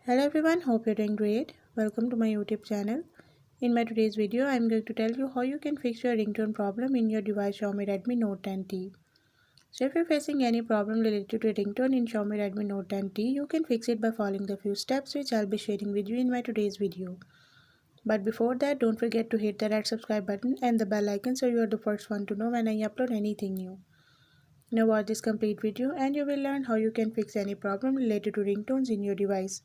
Hello everyone, hope you're doing great. Welcome to my YouTube channel. In my today's video, I'm going to tell you how you can fix your ringtone problem in your device Xiaomi Redmi Note 10T. So if you're facing any problem related to ringtone in Xiaomi Redmi Note 10T, you can fix it by following the few steps which I'll be sharing with you in my today's video. But before that, don't forget to hit the red subscribe button and the bell icon so you are the first one to know when I upload anything new. Now watch this complete video and you will learn how you can fix any problem related to ringtones in your device.